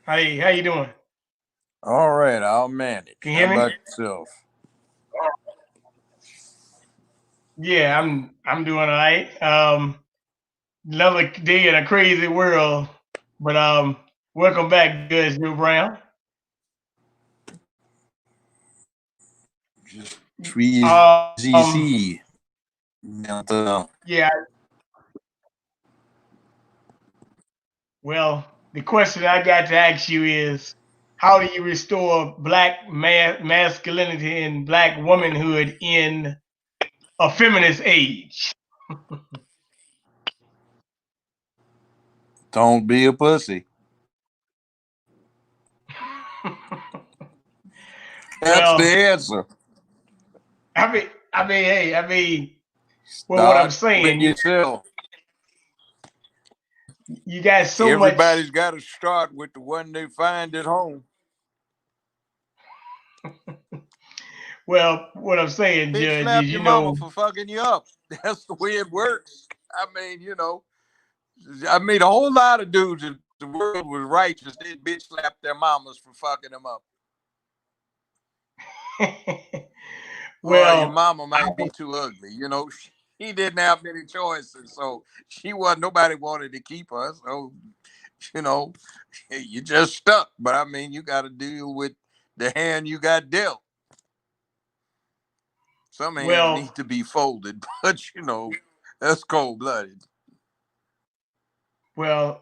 Hey, how you doing? All right, I'll Can manage. you How hear me? about yourself? Yeah, I'm doing all right. Another day in a crazy world, but welcome back, Judge New Brown. Just Um, easy. Então, yeah. Well, the question I got to ask you is, how do you restore black masculinity and black womanhood in a feminist age? don't be a pussy. That's the Well, answer. I mean, well, what I'm Start saying, with yourself. you got so much. Everybody's got to start with the one they find at home. Well, what I'm saying, Bitch, Judge, slap is your mama for fucking you up. That's the way it works. A whole lot of dudes, if the world was righteous, they'd bitch slap their mamas for fucking them up. Or your well, mama might be too ugly. She didn't have many choices, so she wasn't. Nobody wanted to keep her, so you know, you just stuck. But I mean, you got to deal with the hand you got dealt. Some hands well, need to be folded, but that's cold blooded. well,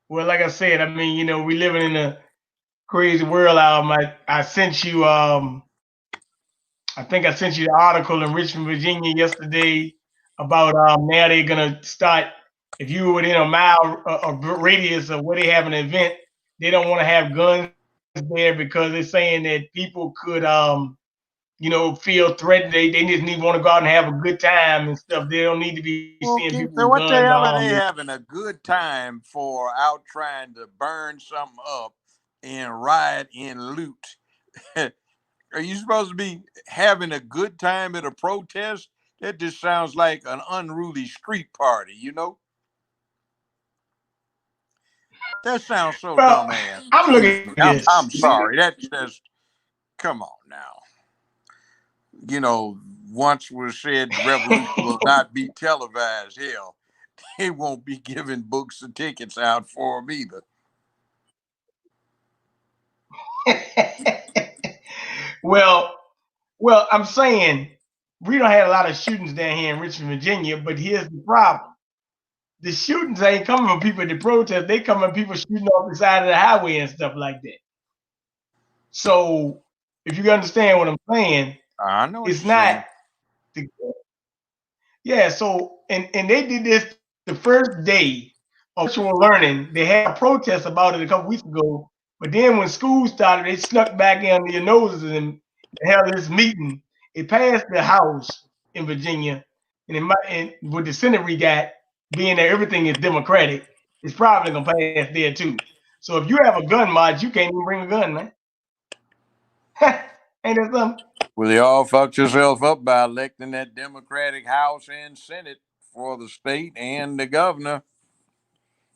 well. Like I said, I mean, we living in a crazy world. I sent you. I think I sent you the article in Richmond, Virginia yesterday about now they're gonna start. If you were within a mile radius of where they have an event, they don't want to have guns there because they're saying that people could feel threatened. They just need want to go out and have a good time and stuff. They don't need to be seeing Okay, people with so what the guns hell are armed. they having a good time for out trying to burn something up and riot and loot? Are you supposed to be having a good time at a protest? That just sounds like an unruly street party. That sounds so Well, dumbass. I'm looking Excuse at me. I'm this. I'm sorry. That's just come on now. You know, once was said the revolution will not be televised. Hell, they won't be giving books and tickets out for them either. well, well, I'm saying we don't have a lot of shootings down here in Richmond, Virginia, but here's the problem. The shootings ain't coming from people at the protest. They coming from people shooting off the side of the highway and stuff like that. So if you understand what I'm saying, I know what it's you're not saying. the, yeah. So and they did this the first day of virtual learning. They had a protest about it a couple weeks ago, but then when school started, they snuck back in under your noses and held this meeting. It passed the House in Virginia, and with the Senate we got being that everything is Democratic, it's probably gonna pass there too. So if you have a gun mod, you can't even bring a gun, man. Ain't that something? Well, you all fucked yourself up by electing that Democratic House and Senate for the state and the governor.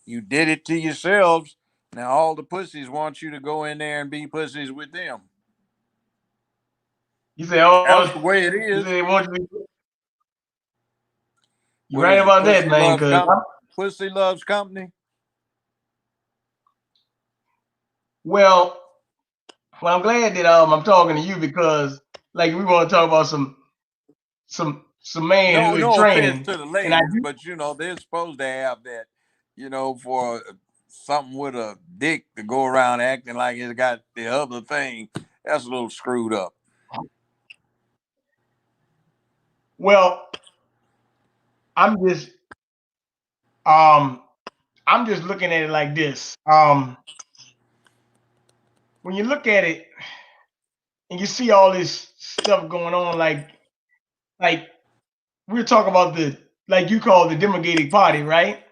You did it to yourselves. Now all the pussies want you to go in there and be pussies with them. You say, oh, That's the way it you say is. they want you to. You What right is it? about that, man? Because Pussy loves company. well, well, I'm glad that I'm talking to you because like we want to talk about some No, manhood no offense training, to the and I ladies, do. but they're supposed to have that. For something with a dick to go around acting like it's got the other thing. That's a little screwed up. Well, I'm just um I'm just looking at it like this. When you look at it and you see all this stuff going on, like we're talking about the like you call the Democratic Party, right?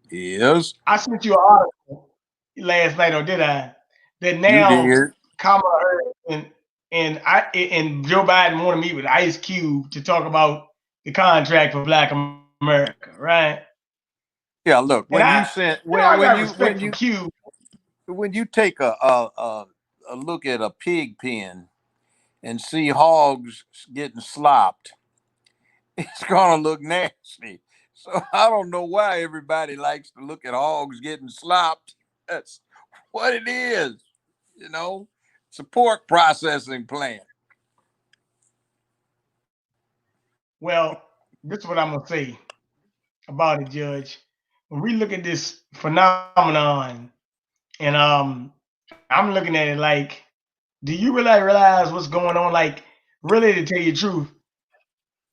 Yes, I sent you an article last night, or did I? That you now did. Kamala Harris and Joe Biden want to meet with Ice Cube to talk about the contract for Black America, right? Yeah, look, And when you sent I got respect for Cube. when you take a look at a pig pen and see hogs getting slopped, it's gonna look nasty. So I don't know why everybody likes to look at hogs getting slopped. That's what it is, you know. It's a pork processing plant. Well, this is what I'm gonna say about it, Judge. When we look at this phenomenon, and I'm looking at it like, do you really realize what's going on? Like, really, to tell you the truth,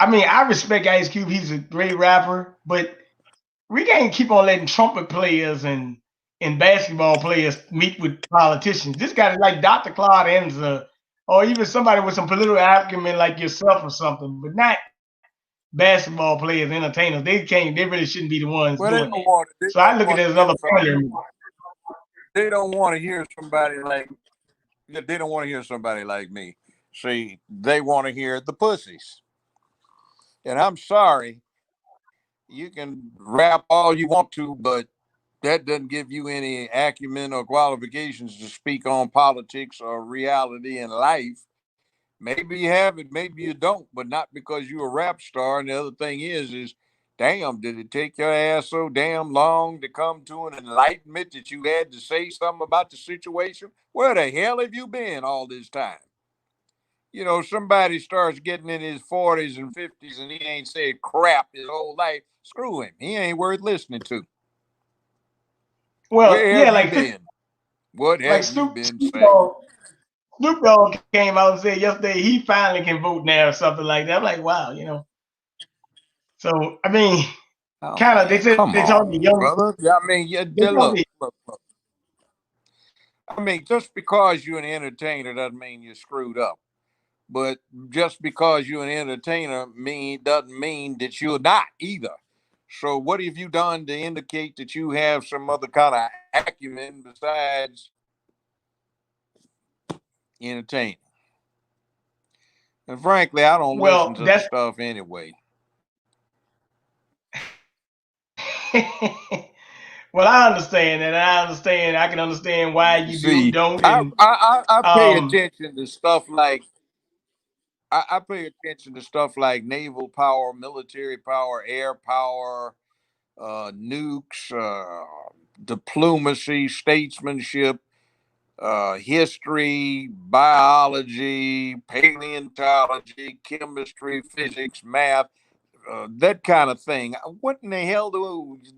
I mean, I respect Ice Cube. He's a great rapper, but we can't keep on letting trumpet players and basketball players meet with politicians. This guy is like Dr. Claude Enza, or even somebody with some political acumen like yourself or something, but not basketball players, entertainers. They can't. They really shouldn't be the ones Well, doing they that. don't want. They So I don't look at it want as to another hear pointer. somebody. They don't want to hear somebody like. They don't want to hear somebody like me. See, they want to hear the pussies. And I'm sorry, you can rap all you want to, but that doesn't give you any acumen or qualifications to speak on politics or reality in life. Maybe you have it, maybe you don't, but not because you're a rap star. And the other thing is, damn, did it take your ass so damn long to come to an enlightenment that you had to say something about the situation? Where the hell have you been all this time? You know, somebody starts getting in his 40s and 50s and he ain't said crap his whole life. Screw him. He ain't worth listening to. Well, Where yeah, have you been? What like have you Snoop, been Snoop saying? Dogg, Snoop Dogg came out and said yesterday he finally can vote now or something like that. I'm like, wow, you know. So I mean, Oh kind of. They man, said come they talking to on, young. brother. I mean, yeah, They look, talking. look. I mean, just because you're an entertainer doesn't mean you're screwed up. But just because you're an entertainer doesn't mean that you're not either. So what have you done to indicate that you have some other kind of acumen besides entertaining? And frankly, I don't listen Well, to the that's stuff anyway. well, I understand that. I understand. I can understand why you do See, don't. I And I, I pay um, attention to stuff like I pay attention to stuff like naval power, military power, air power, nukes, diplomacy, statesmanship, history, biology, paleontology, chemistry, physics, math, that kind of thing. What in the hell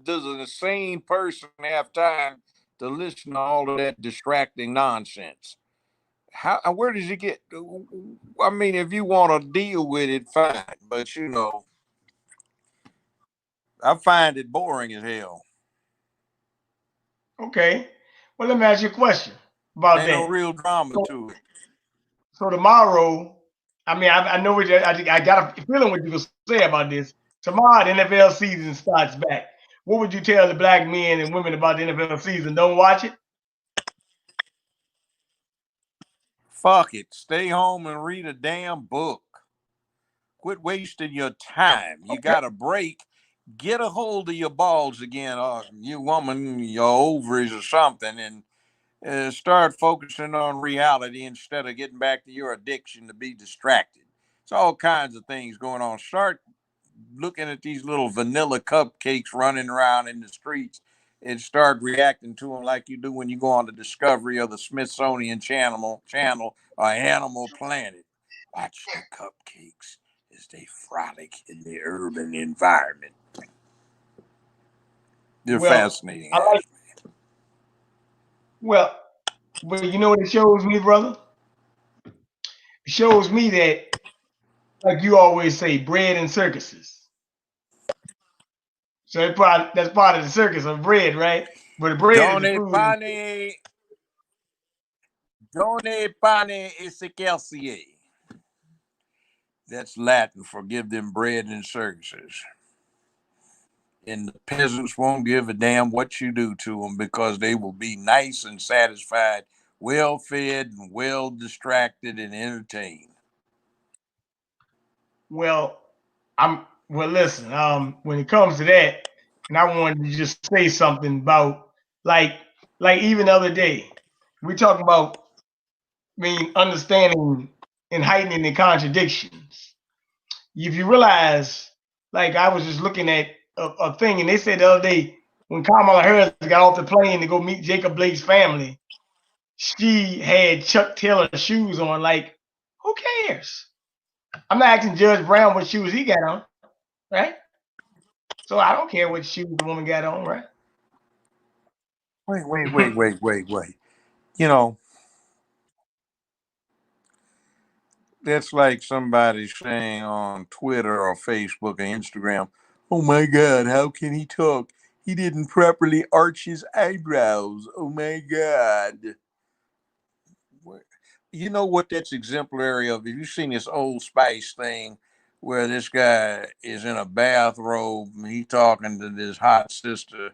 does an insane person have time to listen to all of that distracting nonsense? How? Where does he get? I mean, if you want to deal with it, fine. But you know, I find it boring as hell. okay. Well, let me ask you a question about Ain't no that. real drama So, to it. so tomorrow, I mean, I know what I got a feeling what you can say about this. Tomorrow, the NFL season starts back. What would you tell the black men and women about the NFL season? Don't watch it. Fuck it. Stay home and read a damn book. Quit wasting your time. You Okay. got a break. Get a hold of your balls again, or you woman, your ovaries or something, and start focusing on reality instead of getting back to your addiction to be distracted. It's all kinds of things going on. Start looking at these little vanilla cupcakes running around in the streets and start reacting to them like you do when you go on the Discovery or the Smithsonian channel or Animal Planet. Watch the cupcakes as they frolic in the urban environment. They're Well, fascinating, I like. actually. Well, but you know what it shows me, brother? It shows me that, like you always say, bread and circuses. So that's part of the circus of bread, right? But the bread is the Donne food. pane, donne pane e excelsior. That's Latin for give them bread and circuses. And the peasants won't give a damn what you do to them because they will be nice and satisfied, well fed and well distracted and entertained. Well, well. Listen, when it comes to that, and I wanted to just say something about like like even the other day, we talking about, I mean, understanding and heightening the contradictions. If you realize, like I was just looking at a thing, and they said the other day when Kamala Harris got off the plane to go meet Jacob Blake's family, she had Chuck Taylor shoes on. Like, who cares? I'm not asking Judge Brown what shoes he got on, right? So I don't care what shoes the woman got on, right? Wait. You know, that's like somebody saying on Twitter or Facebook or Instagram, "Oh my God, how can he talk? He didn't properly arch his eyebrows. Oh my God." You know what that's exemplary of? Have you seen this Old Spice thing where this guy is in a bathrobe and he talking to this hot sister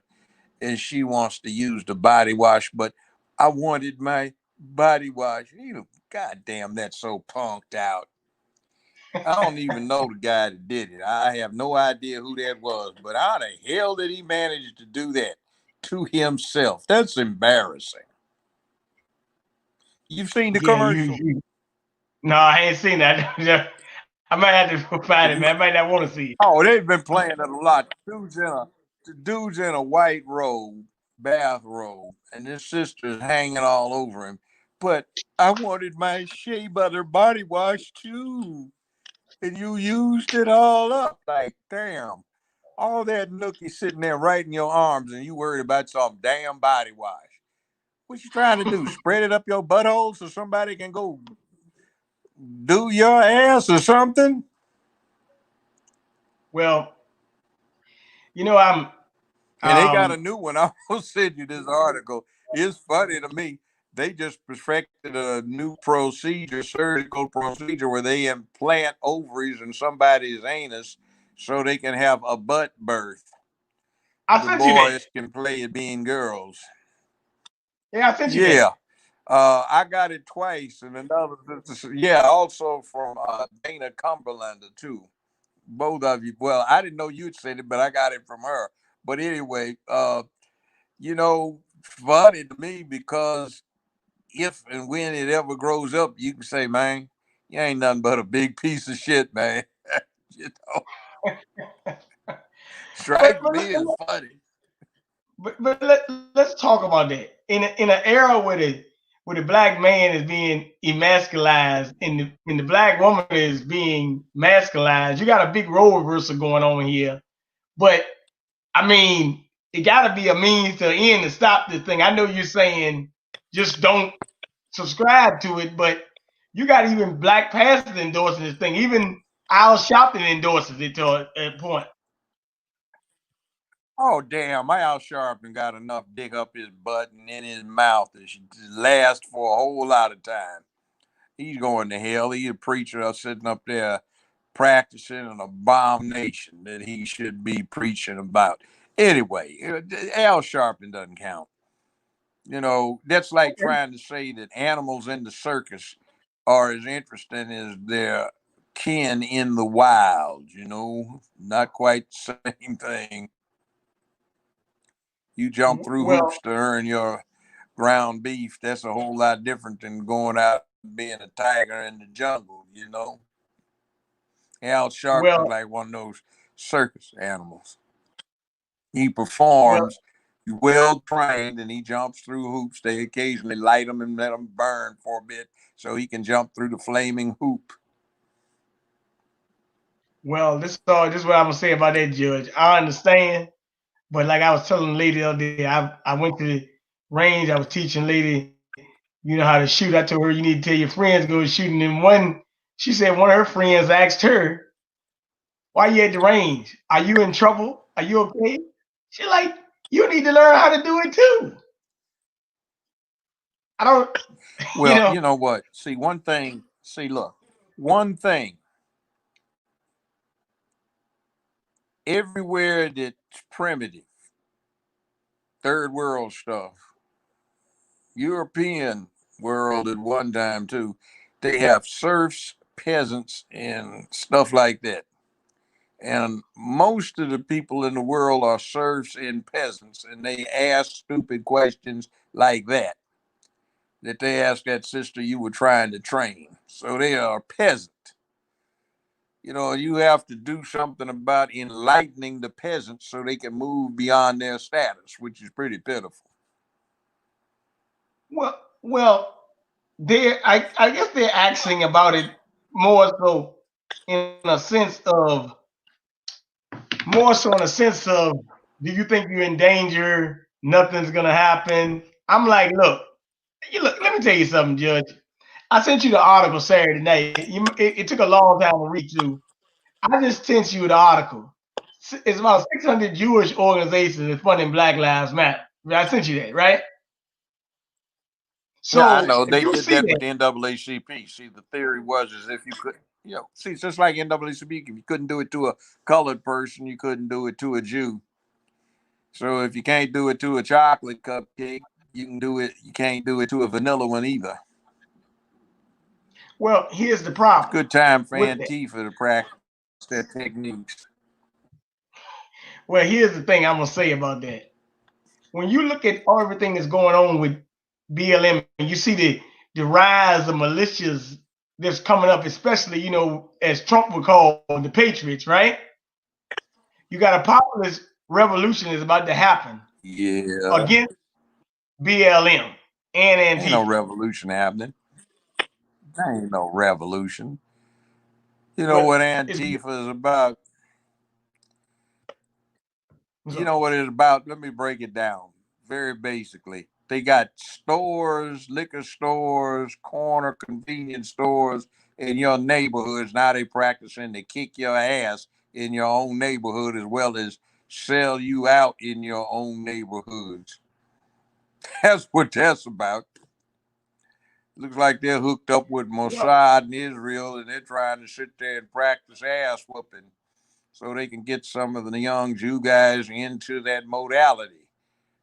and she wants to use the body wash, but I wanted my body wash. God damn, that's so punked out. I don't even know the guy that did it. I have no idea who that was, but how the hell did he manage to do that to himself? That's embarrassing. You've seen the Yeah, commercial. no, I ain't seen that. I might have to find it, man. I might not want to see it. Oh, they've been playing it a lot. The dude's in a white robe, bathrobe, and his sister's hanging all over him. But I wanted my shea butter body wash too, and you used it all up. Like, damn, all that nookie sitting there right in your arms, and you worried about some damn body wash. What you trying to do? Spread it up your butthole so somebody can go do your ass or something? Well, I'm And they got a um new one. I'll send you this article. It's funny to me. They just perfected a new procedure, surgical procedure, where they implant ovaries in somebody's anus so they can have a butt birth. I The sent you that. boys can play it being girls. Yeah, I sent you that. Yeah. I got it twice, and another, yeah, also from Dana Cumberland, too. Both of you. Well, I didn't know you'd said it, but I got it from her. But anyway, funny to me because if and when it ever grows up, you can say, man, you ain't nothing but a big piece of shit, man. you know, But strikes but me as funny. let's talk about that. In an era where the black man is being emasculized and the black woman is being masculized, you got a big role reversal going on here. But I mean, it got to be a means to an end to stop this thing. I know you're saying just don't subscribe to it, but you got even black pastors endorsing this thing. Even Al Sharpton endorses it to a point. Oh, damn, my Al Sharpton got enough dick up his butt and in his mouth that should last for a whole lot of time. He's going to hell. He's a preacher sitting up there practicing an abomination that he should be preaching about. Anyway, Al Sharpton doesn't count. That's like Okay. trying to say that animals in the circus are as interesting as their kin in the wild, not quite the same thing. You jump through hoops Well, to earn your ground beef. That's a whole lot different than going out and being a tiger in the jungle. Al Sharpton's well, like one of those circus animals. He well, performs. He's well trained and he jumps through hoops. They occasionally light him and let him burn for a bit so he can jump through the flaming hoop. well. This is what I'm gonna say about that, Judge. I understand, but like I was telling the lady the other day, I went to the range. I was teaching lady, how to shoot. I told her you need to tell your friends to go shooting. And she said one of her friends asked her, "Why you at the range? Are you in trouble? Are you okay?" She like, "You need to learn how to do it too." I don't, you Well, know. you know what? See, one thing, look, one thing, everywhere that's primitive, third world stuff, European world at one time too, they have serfs, peasants, and stuff like that. And most of the people in the world are serfs and peasants, and they ask stupid questions like that they asked that sister you were trying to train. So they are a peasant. You have to do something about enlightening the peasants so they can move beyond their status, which is pretty pitiful. Well, I guess they're asking about it more so in a sense of do you think you're in danger? Nothing's gonna happen. I'm like, look, let me tell you something, Judge. I sent you the article Saturday night. It took a long time to read through. I just sent you the article. It's about 600 Jewish organizations that funding Black Lives Matter. I sent you that, right? Yeah, I So know if they you did see that with that, the NAACP. See, the theory was as if you could, see, it's just like NAACP. If you couldn't do it to a colored person, you couldn't do it to a Jew. So if you can't do it to a chocolate cupcake, you can do it. You can't do it to a vanilla one either. well, here's the It's a problem good time for with that. Antifa to practice their techniques. Well, here's the thing I'm gonna say about that. When you look at everything that's going on with BLM, and you see the rise of militias that's coming up, especially as Trump would call the Patriots, right? You got a populist revolution is about to happen Yeah, against BLM and ain't no Antifa. revolution happening. There ain't no revolution. You know Well, what it's Antifa is about? what's You up? know what it's about? Let me break it down very basically. They got stores, liquor stores, corner convenience stores in your neighborhoods. Now they practicing to kick your ass in your own neighborhood as well as sell you out in your own neighborhoods. That's what that's about. Looks like they're hooked up with Well, Mossad in Israel and they're trying to sit there and practice ass whooping so they can get some of the young Jew guys into that modality.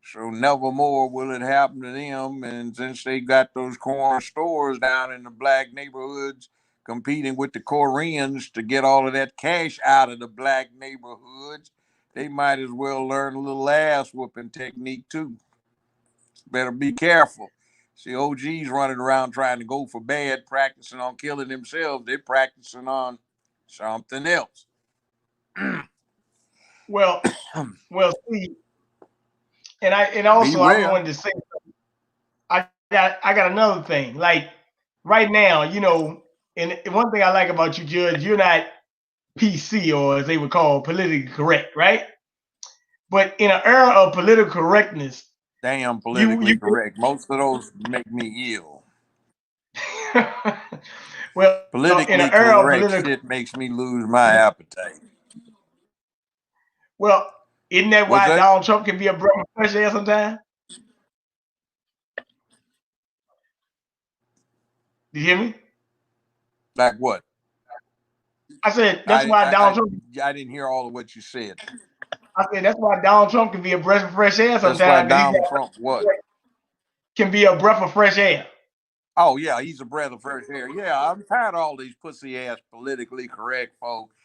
So never more will it happen to them. And since they got those corner stores down in the black neighborhoods competing with the Koreans to get all of that cash out of the black neighborhoods, they might as well learn a little ass whooping technique too. Better be careful. See, OGs running around trying to go for bad, practicing on killing themselves. They're practicing on something else. well, well. See, and also I Beware. wanted to say I got another thing. Like right now, and one thing I like about you, Judge, you're not PC or as they would call politically correct, right? But in an era of political correctness, Damn you politically correct. Most of those make me ill. well, in an Politically era of correct political, shit makes me lose my appetite. well, isn't that What's why that? Donald Trump can be a breath of fresh air sometimes? Did you hear me? Like what? I said that's I why I Donald I, Trump. I didn't hear all of what you said. I said that's why Donald Trump can be a breath of fresh air That's why sometimes because Donald Trump what? can be a breath of fresh air. Oh yeah, he's a breath of fresh air. Yeah, I'm tired of all these pussy ass politically correct folks.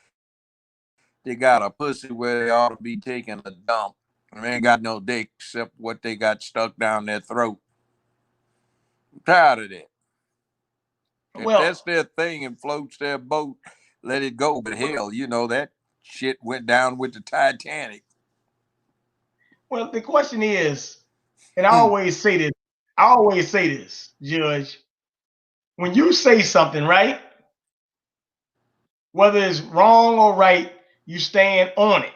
They got a pussy where they ought to be taking a dump. And they ain't got no dick except what they got stuck down their throat. I'm tired of that. If Well, that's their thing and floats their boat, let it go. But hell, that shit went down with the Titanic. well, the question is, and Hmm. I always say this, Judge, when you say something, right, whether it's wrong or right, you stand on it.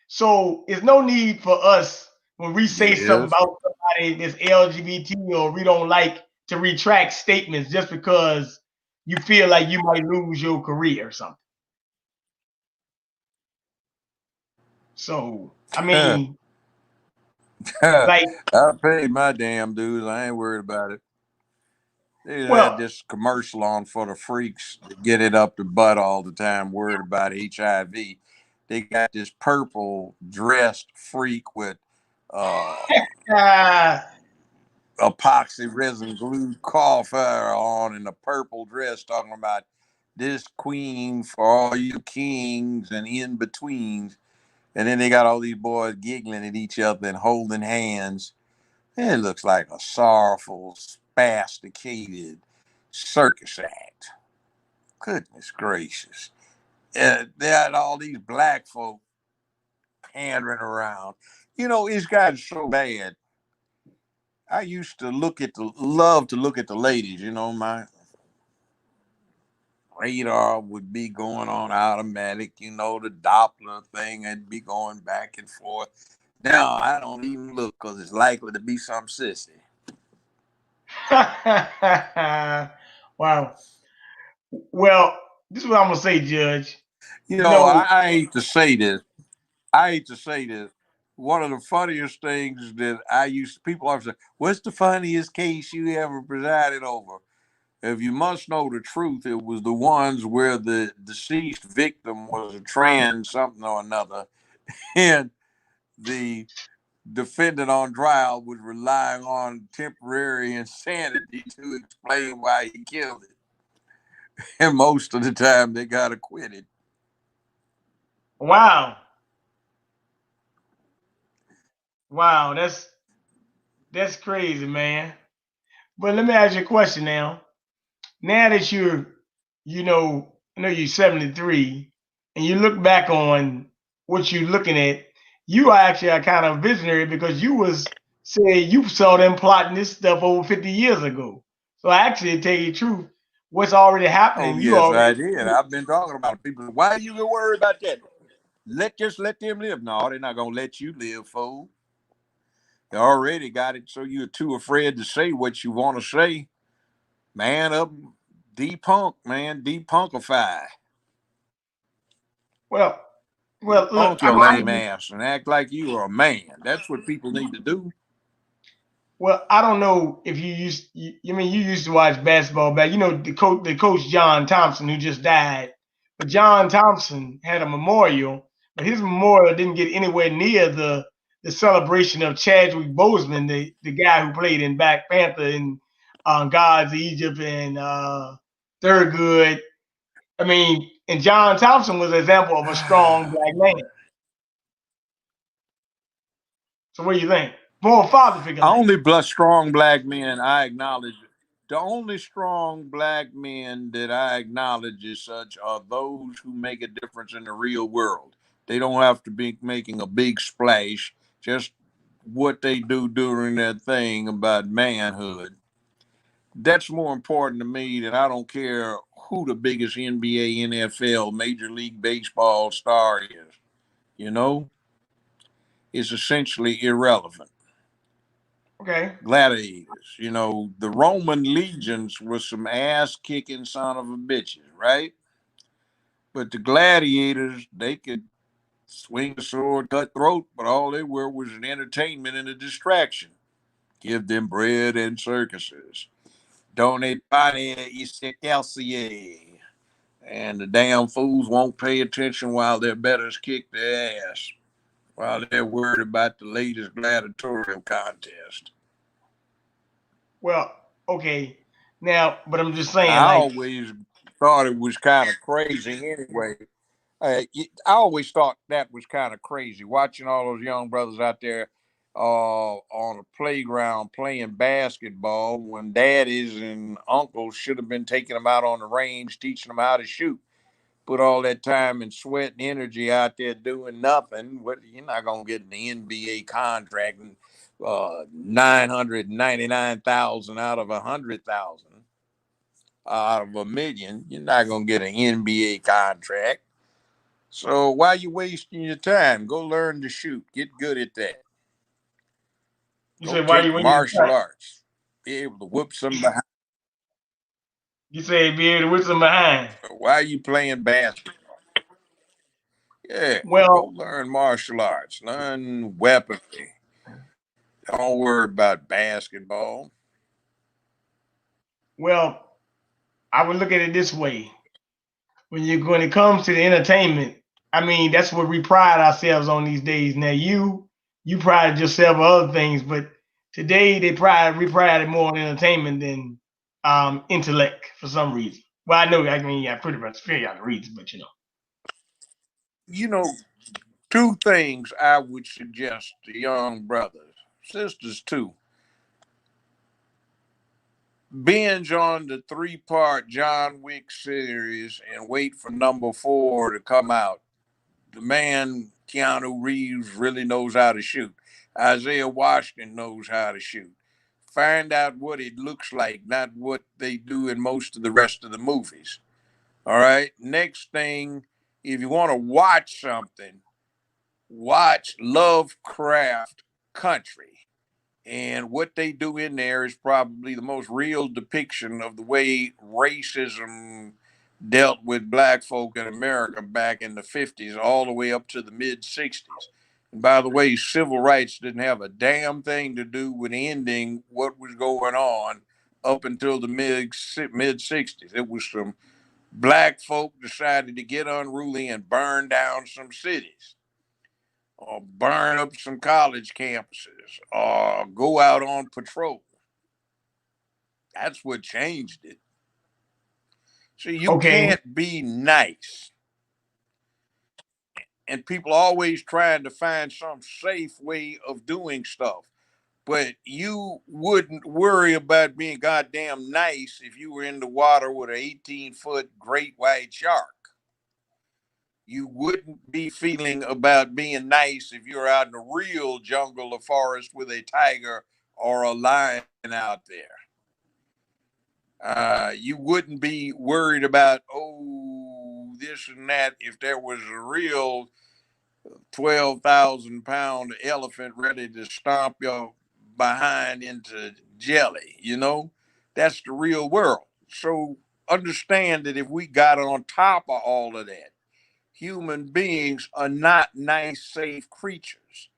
So there's no need for us when we say something Yes. about somebody that's LGBT or we don't like to retract statements just because you feel like you might lose your career or something. So I mean, like, I paid my damn dues. I ain't worried about it. They had well, this commercial on for the freaks to get it up the butt all the time, worried about HIV. They got this purple dressed freak with uh, uh, epoxy resin glue cough on in a purple dress talking about this queen for all you kings and in betweens. And then they got all these boys giggling at each other and holding hands. It looks like a sorrowful, spasticated circus act. Goodness gracious. They had all these black folk pandering around. You know, it's gotten so bad. I used to love to look at the ladies. You know, my radar would be going on automatic. You know, the Doppler thing would be going back and forth. Now I don't even look because it's likely to be some sissy. Wow. Well, this is what I'm gonna say, Judge. You You know, know, I hate to say this. I hate to say this. One of the funniest things that people always say, what's the funniest case you ever presided over? If you must know the truth, it was the ones where the deceased victim was a trans something or another, and the defendant on trial was relying on temporary insanity to explain why he killed it. And most of the time they got acquitted. wow, wow, that's crazy, man. But let me ask you a question now. Now that I know you're 73, and you look back on what you're looking at, you are actually a kind of visionary because you was say you saw them plotting this stuff over 50 years ago. So actually, to tell you the truth, what's already Oh happening, you yes, already I did. I've been talking about it. People. Why you gonna worry about that? Let them live. No, they're not gonna let you live, fool. They already got it, so you're too afraid to say what you want to say. Man up, depunkify. well, look, Debunk your lame ass and act like you are a man. That's what people need to do. well, I don't know if you used to watch basketball back. You know the coach John Thompson who just died, but John Thompson had a memorial, but his memorial didn't get anywhere near the celebration of Chadwick Boseman, the guy who played in Black Panther and Gods of Egypt and Thurgood. I mean, and John Thompson was an example of a strong black man. So what do you think? More father figure like. Only strong black men I acknowledge. The only strong black men that I acknowledge as such are those who make a difference in the real world. They don't have to be making a big splash, just what they do during their thing about manhood. That's more important to me than I don't care who the biggest NBA, NFL, Major League Baseball star is. You know, it's essentially irrelevant. Okay. Gladiators. You know, the Roman legions were some ass kicking son of a bitches, right? But the gladiators, they could swing a sword, cut throat, but all they were was an entertainment and a distraction. Give them bread and circuses. Donate pane excelsior. And the damn fools won't pay attention while their betters kick their ass, while they're worried about the latest gladiatorial contest. Well, okay. Now, but I'm just saying, I like, always thought it was kind of crazy anyway. I always thought that was kind of crazy watching all those young brothers out there on a playground playing basketball when daddies and uncles should have been taking them out on the range, teaching them how to shoot. Put all that time and sweat and energy out there doing nothing. What you're not gonna get an NBA contract and 999,000 out of 100,000 out of a million. You're not gonna get an NBA contract. So why are you wasting your time? Go learn to shoot. Get good at that. you Go say, why you take when you martial arts. Be able to whoop some behind. you say be able to whip some behind? Why are you playing basketball? Yeah, go Well, learn martial arts. Learn weaponry. Don't worry about basketball. well, I would look at it this way: when it comes to the entertainment, I mean, that's what we pride ourselves on these days. Now, you pride yourself on other things, but today we pride it more on entertainment than intellect for some reason. Well, I know. I mean, I pretty much figure out the reason, but You know, two things I would suggest to young brothers, sisters too. Binge on the 3-part John Wick series and wait for number 4 to come out. The man, Keanu Reeves, really knows how to shoot. Isaiah Washington knows how to shoot. Find out what it looks like, not what they do in most of the rest of the movies. All right. Next thing, if you want to watch something, watch Lovecraft Country. And what they do in there is probably the most real depiction of the way racism dealt with black folk in America back in the 50s, all the way up to the mid 60s. And by the way, civil rights didn't have a damn thing to do with ending what was going on up until the mid 60s. It was some black folk decided to get unruly and burn down some cities or burn up some college campuses or go out on patrol. That's what changed it. So you okay, can't be nice. And people always trying to find some safe way of doing stuff. But you wouldn't worry about being goddamn nice if you were in the water with an 18-foot great white shark. You wouldn't be feeling about being nice if you're out in the real jungle or forest with a tiger or a lion out there. You wouldn't be worried about, oh, this and that if there was a real 12,000-pound elephant ready to stomp your behind into jelly, you know? That's the real world. So understand that if we got on top of all of that, human beings are not nice, safe creatures.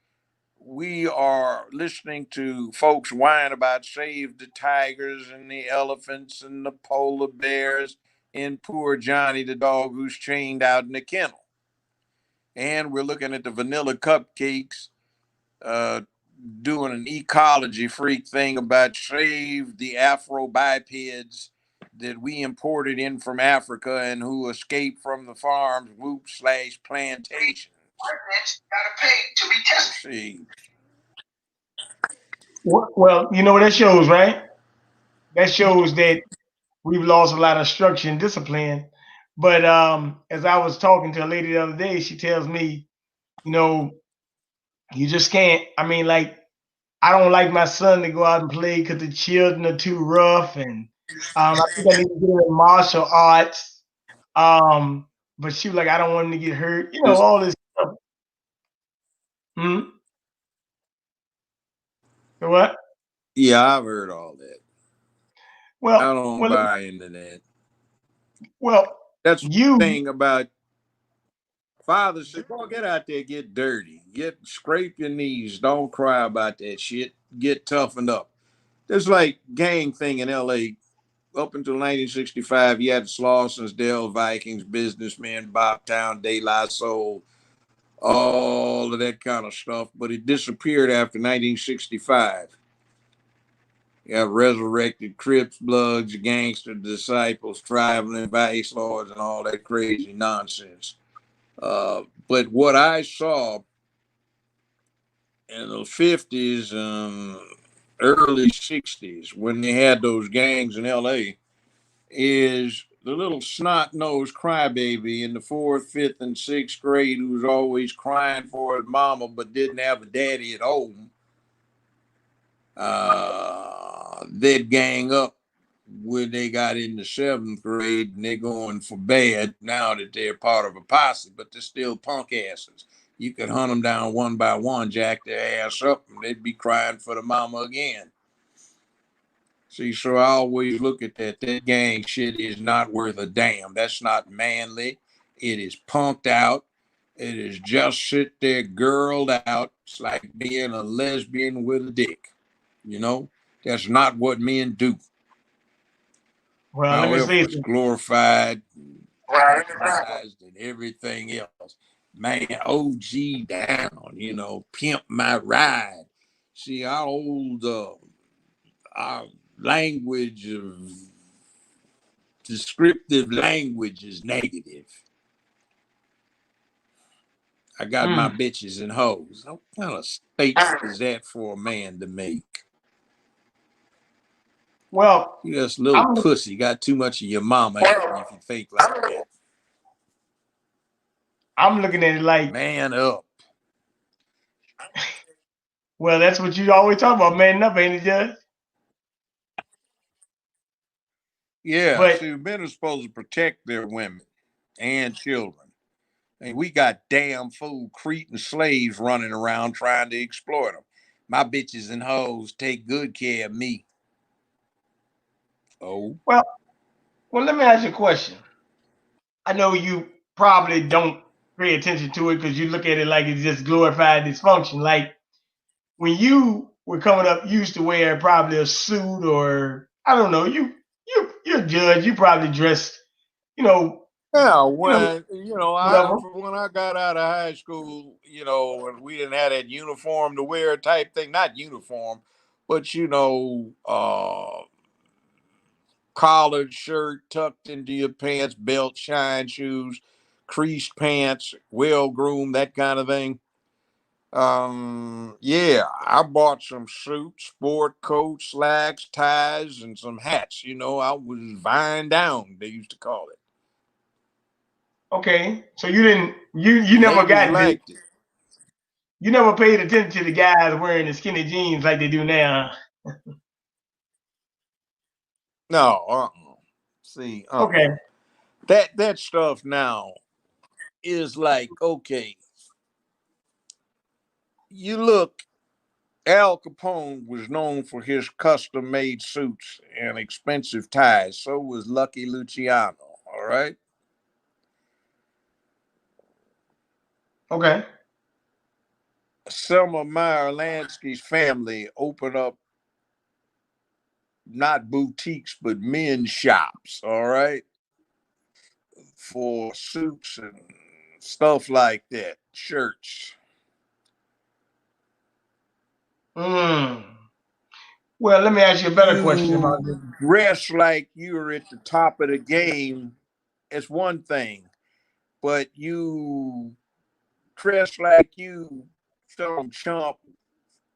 We are listening to folks whine about save the tigers and the elephants and the polar bears and poor Johnny the dog who's chained out in the kennel. And we're looking at the vanilla cupcakes uh, doing an ecology freak thing about save the Afro bipeds that we imported in from Africa and who escaped from the farms, whoop slash plantations. Gotta pay to be tested. See, well, you know what that shows, right? That shows that we've lost a lot of structure and discipline. But as I was talking to a lady the other day, she tells me, you know, you just can't. I mean, like, I don't like my son to go out and play because the children are too rough, and I think I need to get him in martial arts. But she was like, I don't want him to get hurt. You know, all this stuff. Hmm? What? yeah, I've heard all that. I Well, don't well, buy into that. well. That's one You thing about fathers say, boy, get out there, get dirty, get scrape your knees, don't cry about that shit, get toughened up. There's like gang thing in LA. Up until 1965, you had the Slausons, Dale Vikings, businessmen, Bobtown, De La Soul, all of that kind of stuff. But it disappeared after 1965. You have resurrected Crips, Bloods, gangster disciples, traveling vice lords, and all that crazy nonsense. But what I saw in the 50s and early 60s when they had those gangs in LA is the little snot nosed crybaby in the fourth, fifth, and sixth grade who was always crying for his mama but didn't have a daddy at home. They'd gang up when they got into seventh grade and they're going for bad now that they're part of a posse, but they're still punk asses. You could hunt them down one by one, jack their ass up, and they'd be crying for the mama again. See, so I always look at that. That gang shit is not worth a damn. That's not manly. It is punked out. It is just sit there girled out. It's like being a lesbian with a dick. You know, that's not what men do. well, let me However, say it's something. glorified, idolized, and everything else. Man, OG down, you know, pimp my ride. See, our language of Descriptive language is negative. I got my bitches and hoes. What kind of statement is that for a man to make? Well, You just a little pussy. Got too much of your mama if you think like that. I'm looking at it like, man up. Well, that's what you always talk about, man up, ain't it, Judge? Yeah, But see, men are supposed to protect their women and children. And we got damn fool Cretan slaves running around trying to exploit them. My bitches and hoes take good care of me. Oh. well, let me ask you a question. I know you probably don't pay attention to it because you look at it like it's just glorified dysfunction. Like when you were coming up, you used to wear probably a suit or I don't know. You're a judge. You probably dressed, you know, Yeah, whatever. when I got out of high school, when we didn't have that uniform to wear type thing, not uniform, but collared shirt tucked into your pants, belt, shine shoes, creased pants, well groomed, that kind of thing. Yeah, I bought some suits, sport coats, slacks, ties, and some hats. I was vying down, they used to call it. Okay, so you didn't you never Ladies got the liked it. you never paid attention to the guys wearing the skinny jeans like they do now. No, see, Okay, that stuff now is like, okay, you look. Al Capone was known for his custom-made suits and expensive ties. So was Lucky Luciano. All right. okay. Selma Meyer-Lansky's family opened up not boutiques but men's shops. All right, for suits and stuff like that, shirts. Mm. Well, let me ask you a better question about You this. dress like you're at the top of the game. It's one thing, but you dress like you some chump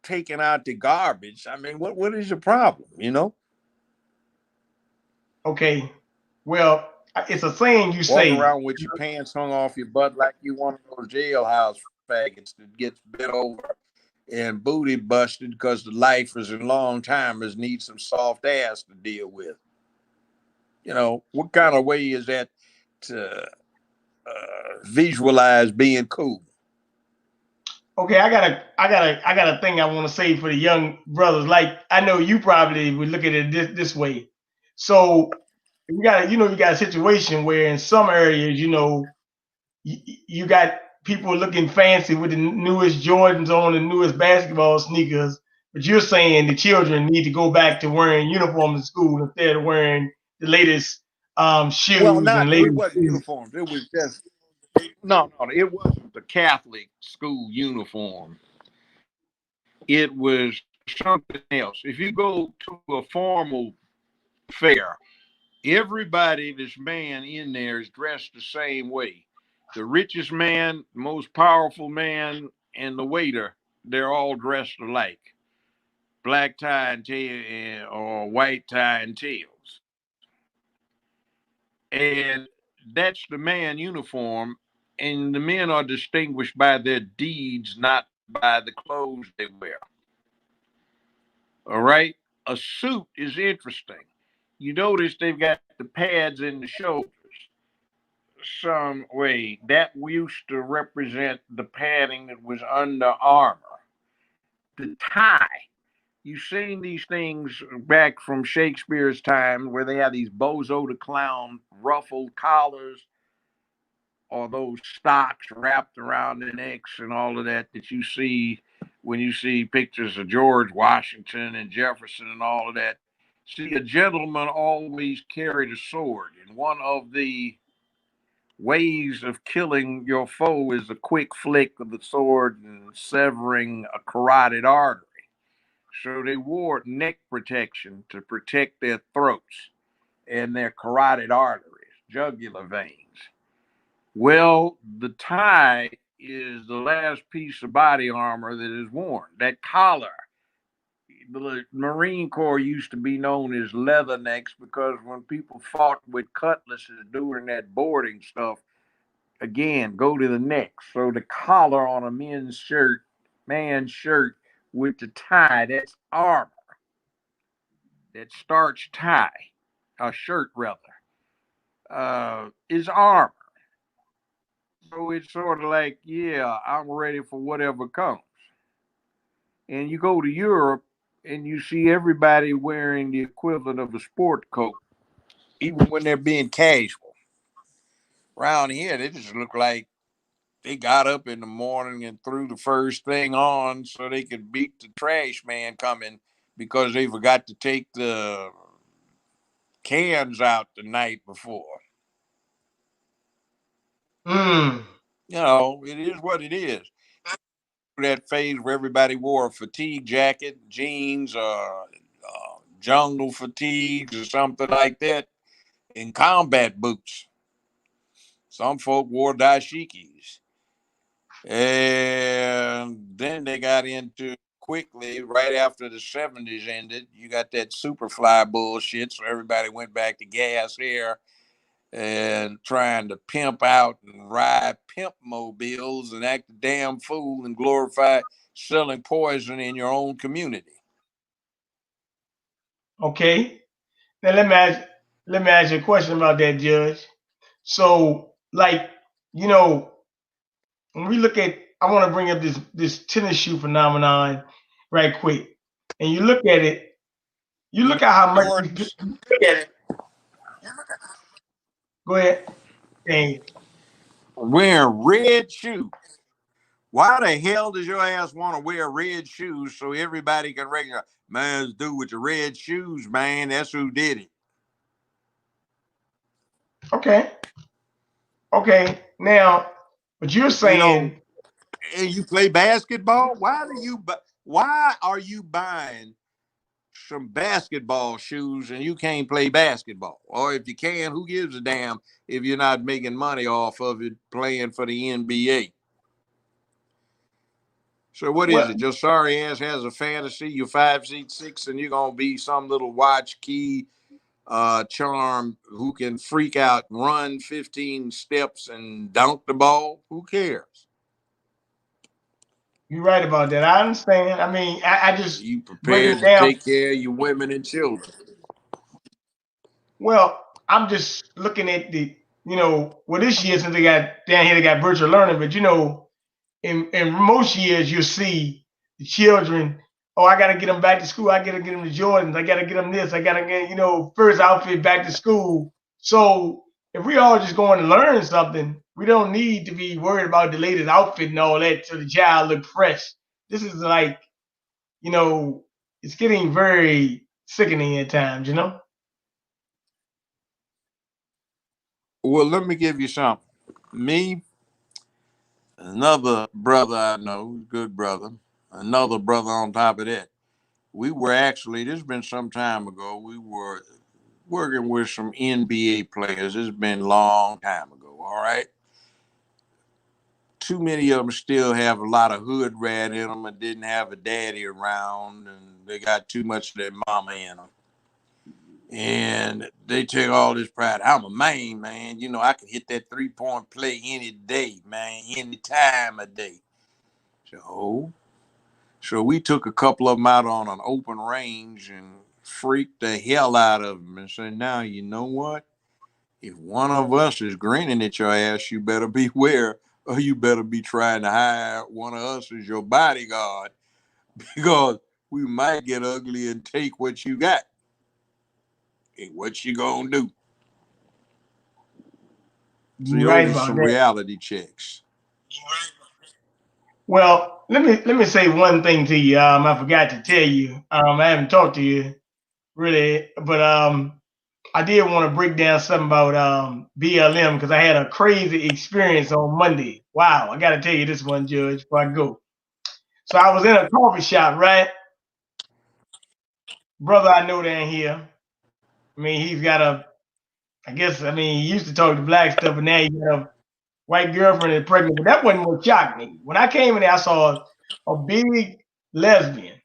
taking out the garbage. I mean, what is your problem? Okay, well, it's a saying you Walk say. around with your pants hung off your butt like you one of those jailhouse faggots that gets bent over and booty busted because the lifers and long timers need some soft ass to deal with. What kind of way is that to visualize being cool? Okay, I got a thing I want to say for the young brothers. Like I know you probably would look at it this way. So you got a situation where in some areas, you got people looking fancy with the newest Jordans on, the newest basketball sneakers, but you're saying the children need to go back to wearing uniforms in school instead of wearing the latest Well, shoes and not it latest wasn't shoes. uniforms. It was just no, it wasn't the Catholic school uniform. It was something else. If you go to a formal fair, everybody that's man in there is dressed the same way. The richest man, the most powerful man, and the waiter, they're all dressed alike. Black tie and tail or white tie and tails. And that's the man uniform. And the men are distinguished by their deeds, not by the clothes they wear. All right. A suit is interesting. You notice they've got the pads in the shoulders. Some way that used to represent the padding that was under armor. The tie. You've seen these things back from Shakespeare's time where they have these bozo the clown ruffled collars or those stocks wrapped around the necks and all of that you see when you see pictures of George Washington and Jefferson and all of that. See, a gentleman always carried a sword, and one of the ways of killing your foe is a quick flick of the sword and severing a carotid artery. So they wore neck protection to protect their throats. and their carotid arteries, jugular veins. Well, the tie is the last piece of body armor that is worn. That collar, the Marine Corps used to be known as leathernecks because when people fought with cutlasses during that boarding stuff, again, go to the neck. So the collar on a man's shirt with the tie, that's armor. That starch tie, a shirt rather, is armor. So it's sort of like, yeah, I'm ready for whatever comes. And you go to Europe and you see everybody wearing the equivalent of a sport coat, even when they're being casual. Around here, they just look like they got up in the morning and threw the first thing on so they could beat the trash man coming because they forgot to take the cans out the night before. Mm. It is what it is. That phase where everybody wore a fatigue jacket, jeans, or jungle fatigues, or something like that, and combat boots. Some folk wore dashikis. And then they got into quickly, right after the 70s ended, you got that Superfly bullshit. So everybody went back to gas air and trying to pimp out and ride pimp mobiles and act a damn fool and glorify selling poison in your own community. Okay. Now let me ask you a question about that, Judge. So, like, you know, when we look at, I want to bring up this tennis shoe phenomenon right quick, and you look at it, you You know, look at how much these Jordans, people. Go ahead. Dang. wearing red shoes. Why the hell does your ass want to wear red shoes so everybody can recognize, man, this dude with the red shoes, man, that's who did it. Okay. Okay. Now, but you're You know, saying, and you play basketball. Why are you buying some basketball shoes and you can't play basketball? Or if you can, who gives a damn if you're not making money off of it playing for the NBA? So what is well, it? Your sorry ass has a fantasy. You're 5'6", and you're gonna be some little watch key charm who can freak out, run 15 steps, and dunk the ball. Who cares? you're right about that. I understand. I mean, I just You breaking prepared it to down. take care of your women and children. Well, I'm just looking at well, this year since they got down here, they got virtual learning, but in most years you'll see the children. Oh, I got to get them back to school. I got to get them the Jordans. I got to get them this. I got to get first outfit back to school. So if we all just going to learn something, we don't need to be worried about the latest outfit and all that so the child look fresh. This is like you know, it's getting very sickening at times. Well, let me give you something. Me, another brother I know, good brother, another brother on top of that. We were actually, this has been some time ago, we were working with some NBA players. It's been a long time ago, all right? Too many of them still have a lot of hood rat in them and didn't have a daddy around, and they got too much of their mama in them. And they take all this pride. I'm a man. I can hit that 3-point play any day, man, any time of day. So, so we took a couple of them out on an open range and freaked the hell out of them and said, now, you know what? If one of us is grinning at your ass, you better beware, or you better be trying to hire one of us as your bodyguard because we might get ugly and take what you got. And what you gonna do? See, You're those right are about some that. reality checks. Well, let me say one thing to you. I forgot to tell you. I haven't talked to you really, but I did want to break down something about BLM because I had a crazy experience on Monday. Wow, I got to tell you this one, Judge, before I go. So I was in a coffee shop, right? Brother I know down here. I mean, he's got a I guess I mean he used to talk to black stuff, and now you got a white girlfriend that's pregnant. But that wasn't what shocked me. When I came in there, I saw a big lesbian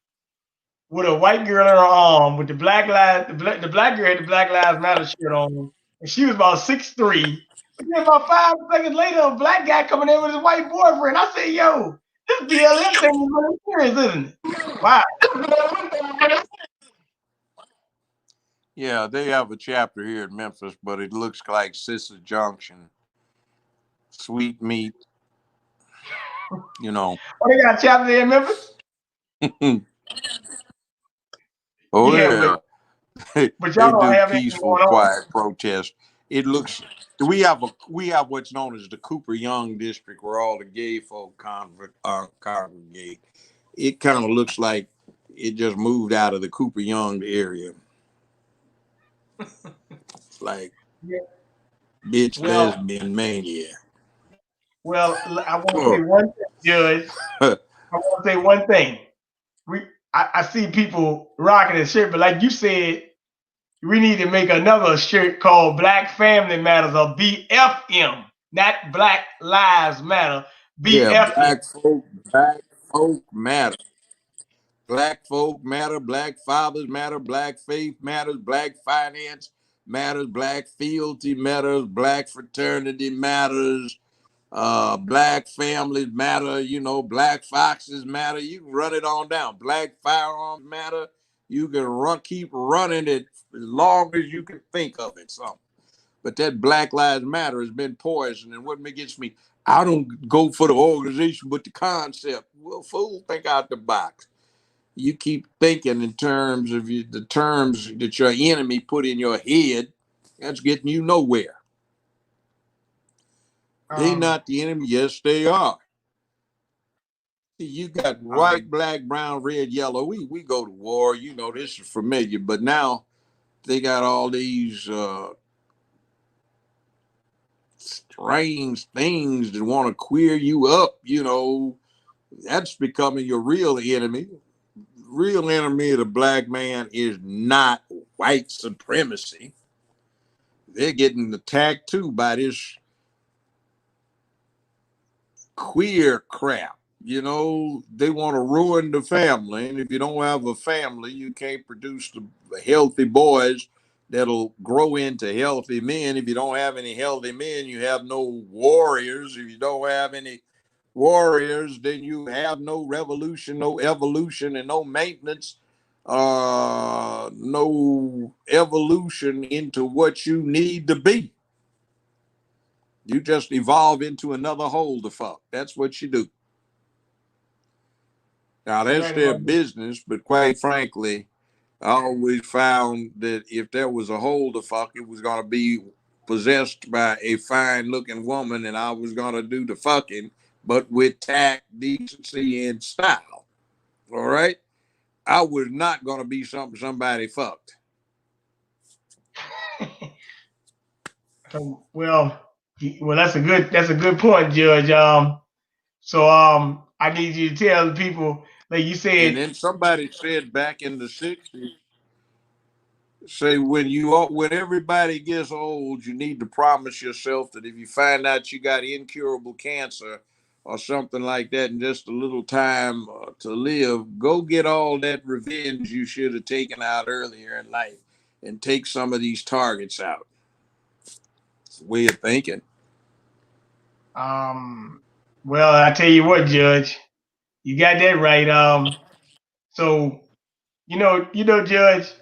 with a white girl in her arm with the black lives. The black girl had the Black Lives Matter shirt on, and she was about 6'3". But then about 5 seconds later, a black guy coming in with his white boyfriend. I said, "Yo, this BLM thing is really serious, isn't it?" Wow. Yeah, they have a chapter here in Memphis, but it looks like Sister Junction, Sweet Meat, you know. Oh, they got a chapter there in Memphis. Oh Yeah, yeah. but y'all They don't do have anything peaceful, going on. quiet protest. It looks we have what's known as the Cooper Young district, where all the gay folk congregate. It kind of looks like it just moved out of the Cooper Young area. It's like Yeah. bitch Well, lesbian mania. I want to say Oh. one thing, Judge. I want to say one thing. I see people rocking this shirt, but like you said, we need to make another shirt called Black Family Matters or BFM, not Black Lives Matter. Yeah, BFM. black folk matter. Black folk matter, black fathers matter, black faith matters, black finance matters, black fealty matters, black fraternity matters, black families matter, you know, black foxes matter. You can run it on down. Black firearms matter. You can keep running it as long as you can think of it. Something. But that Black Lives Matter has been poisoned. And what gets me, I don't go for the organization, but the concept. Well, fool, think out the box. You keep thinking in terms of the terms that your enemy put in your head, that's getting you nowhere. They Um, not the enemy. Yes, they are. You got white, um, black, brown, red, yellow. We go to war. You know, this is familiar. But now they got all these strange things that want to queer you up. You know, that's becoming your real enemy. Real enemy of the black man is not white supremacy. They're getting attacked too by this queer crap. You know, they want to ruin the family. And if you don't have a family, you can't produce the healthy boys that'll grow into healthy men. If you don't have any healthy men, you have no warriors. If you don't have any warriors, then you have no revolution, no evolution, and no maintenance, no evolution into what you need to be. You just evolve into another hole to fuck. That's what you do. Now, you're that's right their about that. business, but quite frankly, I always found that if there was a hole to fuck, it was going to be possessed by a fine looking woman, and I was going to do the fucking, but with tact, decency, and style. All right? I was not going to be something somebody fucked. Well, that's a good point, Judge. I need you to tell the people, like you And said, then somebody said back in the 60s, say when everybody gets old, you need to promise yourself that if you find out you got incurable cancer or something like that in just a little time to live, go get all that revenge you should have taken out earlier in life and take some of these targets out. It's a way of thinking. um, well, I tell you what, Judge, you got that right. So Judge,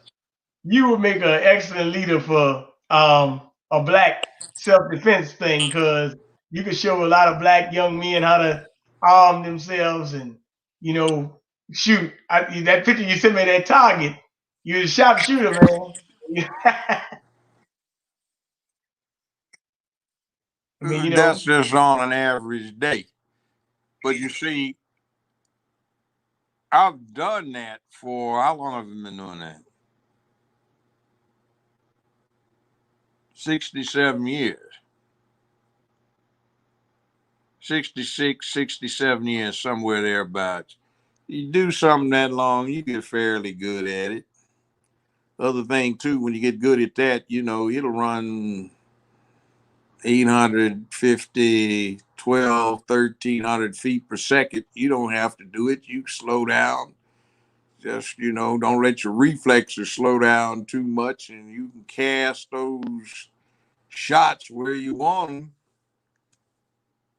you would make an excellent leader for a black self defense thing because you could show a lot of black young men how to arm themselves and you know shoot. That picture you sent me, that target, you're a sharpshooter, man. I mean, That's just on an average day. But you see, I've done that for how long have I been doing that? 67 years. 66, 67 years, somewhere thereabouts. You do something that long, you get fairly good at it. Other thing too, when you get good at that, it'll run 850, 12, 1300 feet per second. You don't have to do it. You slow down. Just, don't let your reflexes slow down too much, and you can cast those shots where you want them.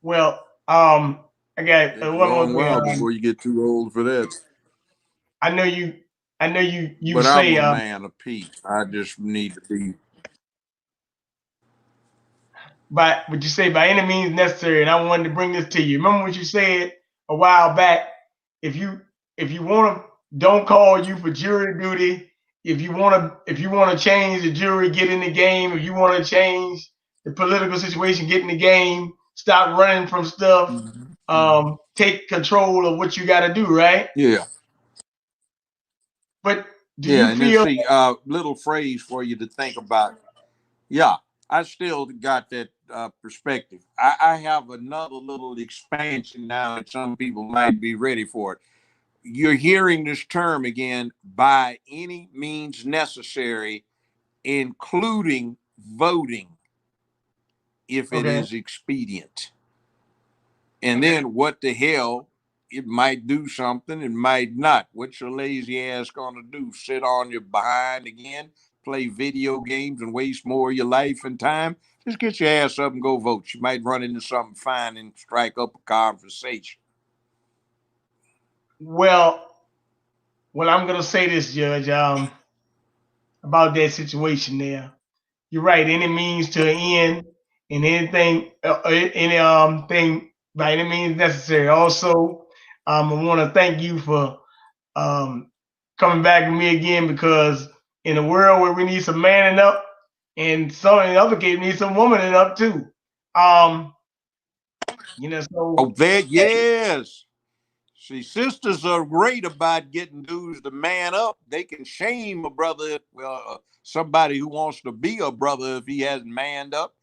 Well, I got Take a one more long thing. while before you get too old for that. I know you. I know you. You But I'm say a man of peace. I just need to be. by what you say by any means necessary, and I wanted to bring this to you. Remember what you said a while back? If you if you want to, don't call you for jury duty. If you want to change the jury, get in the game. If you want to change the political situation, get in the game. Stop running from stuff. Take control of what you got to do. Right. Yeah. But do Yeah. you And then feel? see, little phrase for you to think about. Yeah. I still got that perspective. I have another little expansion now that some people might be ready for it. You're hearing this term again, by any means necessary, including voting if it Okay. is expedient. And then what the hell? It might do something, it might not. What's your lazy ass gonna do? Sit on your behind again, play video games, and waste more of your life and time? Just get your ass up and go vote. You might run into something fine and strike up a conversation. Well, I'm gonna say this, Judge. About that situation there. You're right. Any means to an end, and anything, any thing by any means necessary. Also, I want to thank you for um coming back to me again because in a world where we need some manning up, and some in other cases need some womaning up too. Um, Oh, so that hey, yes. See, sisters are great about getting dudes to man up. They can shame a brother, somebody who wants to be a brother if he hasn't manned up.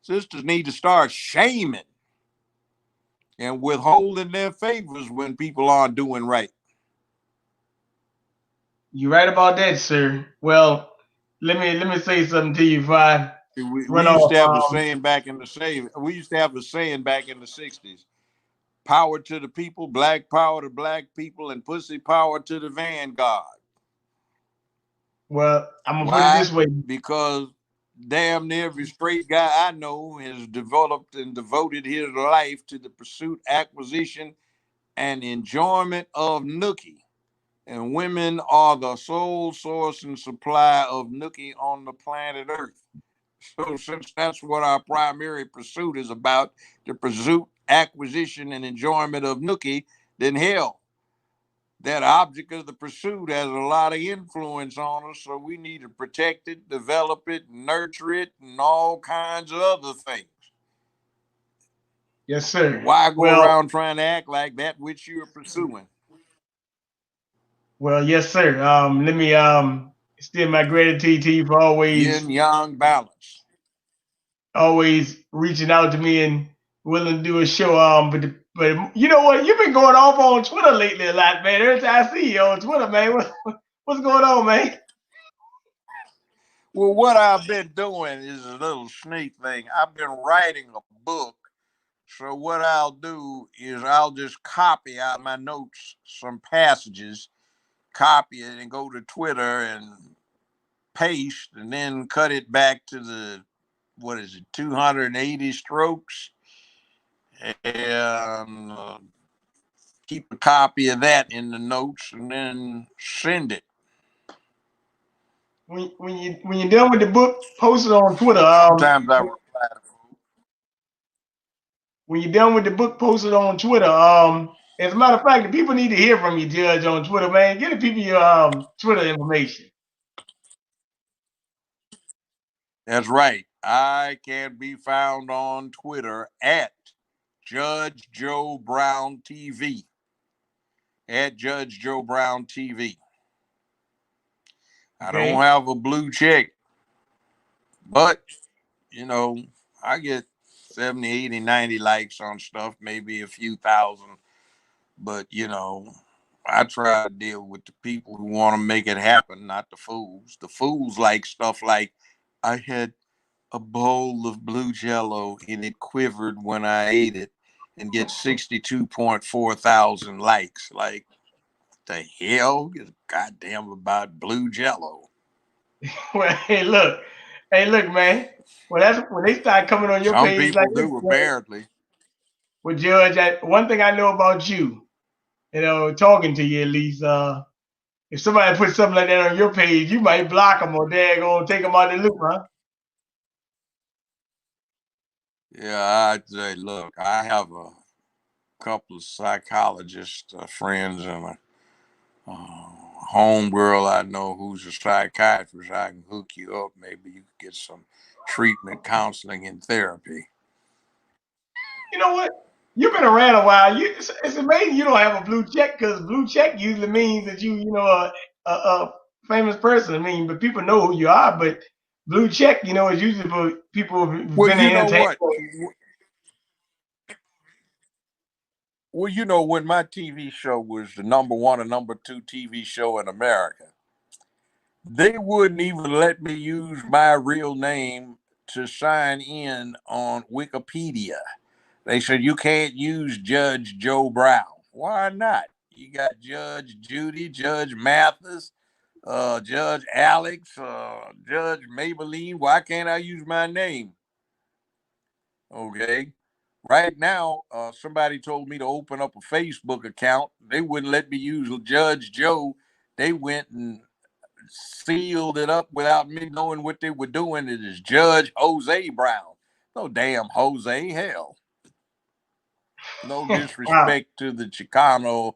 Sisters need to start shaming and withholding their favors when people aren't doing right. you're right about that, sir. Well, let me say something to you before I We run used to off. have a saying back in the same. We used to have a saying back in the '60s: "Power to the people, black power to black people, and pussy power to the vanguard." Well, I'm gonna put it Why? this way. Because damn near every straight guy I know has developed and devoted his life to the pursuit, acquisition, and enjoyment of nookie. And women are the sole source and supply of nookie on the planet Earth. So, since that's what our primary pursuit is about, the pursuit, acquisition, and enjoyment of nookie, then hell, that object of the pursuit has a lot of influence on us, so we need to protect it, develop it, nurture it, and all kinds of other things. Yes, sir. Why go Well, around trying to act like that which you're pursuing? yes, sir. Let me extend my gratitude to you for Yin yang balance. always reaching out to me and willing to do a show. But you know what? You've been going off on Twitter lately a lot, man. Every time I see you on Twitter, man, what's going on, man? Well, what I've been doing is a little sneak thing. I've been writing a book. So what I'll do is I'll just copy out my notes some passages, copy it, and go to Twitter and paste, and then cut it back to the, what is it, 280 strokes, and keep a copy of that in the notes, and then send it. When you're done with the book, post it on Twitter. Sometimes I reply to When you're done with the book, post it on Twitter. As a matter of fact, the people need to hear from you, Judge, on Twitter, man. Give the people your Twitter information. That's right. I can be found on Twitter at Judge Joe Brown TV. At Judge Joe Brown TV. I don't Okay. have a blue check, but you know, I get 70, 80, 90 likes on stuff, maybe a few thousand. But I try to deal with the people who want to make it happen, not the fools. The fools like stuff like, I had a bowl of blue jello and it quivered when I ate it, and get 62.4 thousand likes. Like, the hell is goddamn about blue jello? Well, hey, look, man. Well, that's when they start coming on your Some page like people this, do, Judge. apparently. Well, Judge, one thing I know about you, talking to you at least, if somebody puts something like that on your page, you might block them or daggone take them out of the loop, huh? Yeah, I'd say, look, I have a couple of psychologist friends and a home girl I know who's a psychiatrist. I can hook you up. Maybe you could get some treatment, counseling, and therapy. You know what? You've been around a while. It's amazing you don't have a blue check because blue check usually means that a famous person. I mean, but people know who you are. But blue check, is usually for people who've Well, been you in know entertainment. what? Well, when my TV show was the number one or number two TV show in America, they wouldn't even let me use my real name to sign in on Wikipedia. They said you can't use Judge Joe Brown. Why not? You got Judge Judy, Judge Mathis, Judge Alex, Judge Maybelline. Why can't I use my name? Okay. Right now, somebody told me to open up a Facebook account. They wouldn't let me use Judge Joe. They went and sealed it up without me knowing what they were doing. It is Judge Jose Brown. No damn Jose, hell. No Wow. disrespect to the Chicano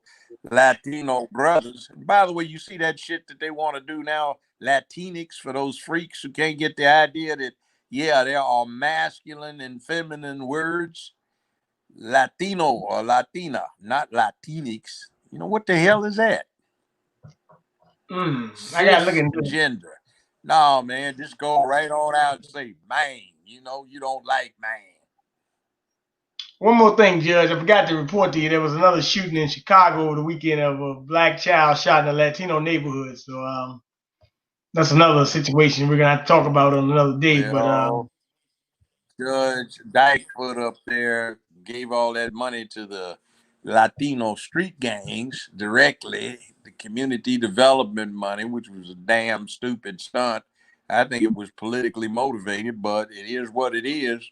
Latino brothers. And by the way, you see that shit that they want to do now, Latinx, for those freaks who can't get the idea that, yeah, there are masculine and feminine words. Latino or Latina, not Latinx. You know what the hell is that? I gotta look into it. Cisgender. No, man, just go right on out and say, man, you don't like man. One more thing, Judge. I forgot to report to you. There was another shooting in Chicago over the weekend of a black child shot in a Latino neighborhood. So that's another situation we're gonna have to talk about on another day. But Well, Judge Dykefoot up there gave all that money to the Latino street gangs directly, the community development money, which was a damn stupid stunt. I think it was politically motivated, but it is what it is.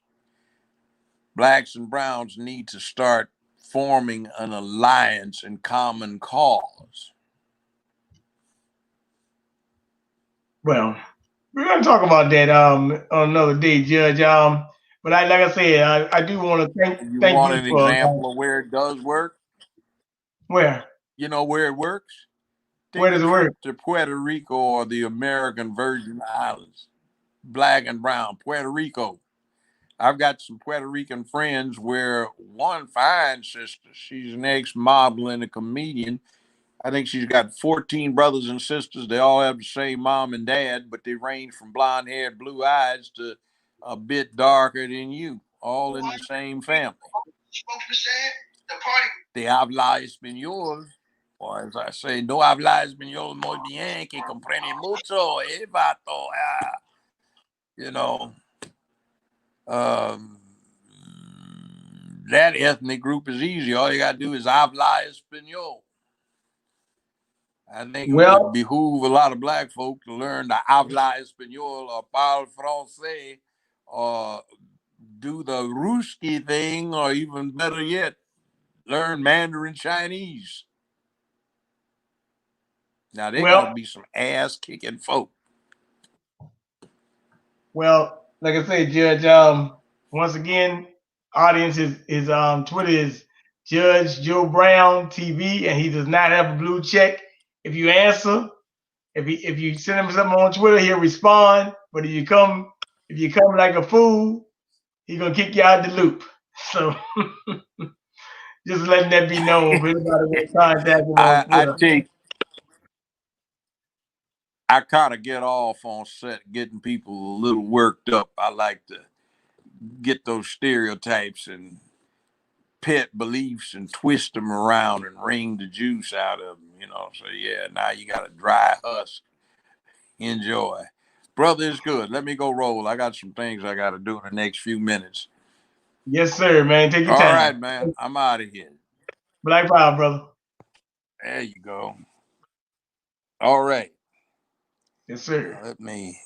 Blacks and browns need to start forming an alliance in common cause. well, we're gonna talk about that on another day, Judge. But like I said, I do want to You thank want you an for example of where it does work? where You know where it works? where Take a does it work? trip to Puerto Rico or the American Virgin Islands. Black and brown, Puerto Rico. I've got some Puerto Rican friends where one fine sister, she's an ex-model and a comedian. I think she's got 14 brothers and sisters. They all have the same mom and dad, but they range from blonde hair, blue eyes to a bit darker than you, all in the same family. They habla español, or as I say, no habla español muy bien, que comprende mucho, vato. You know, um, that ethnic group is easy. All you got to do is habla español. I think it would Well, behoove a lot of black folk to learn to habla español or parle français or do the Ruski thing, or even better yet, learn Mandarin Chinese. Now they're well, gonna be some ass kicking folk. well. Like I said, Judge. Once again, audience is Twitter is Judge Joe Brown TV, and he does not have a blue check. If you answer, if you send him something on Twitter, he'll respond. But if you come like a fool, he's gonna kick you out the loop. So just letting that be known for anybody that contact him on I Twitter. take I kind of get off on set getting people a little worked up. I like to get those stereotypes and pet beliefs and twist them around and wring the juice out of them, So yeah, now you got a dry husk. Enjoy. Brother, it's good. Let me go roll. I got some things I got to do in the next few minutes. Yes, sir, man. Take your All time. right, man. I'm out of here. Black power, brother. There you go. All right. Yes, sir. Let me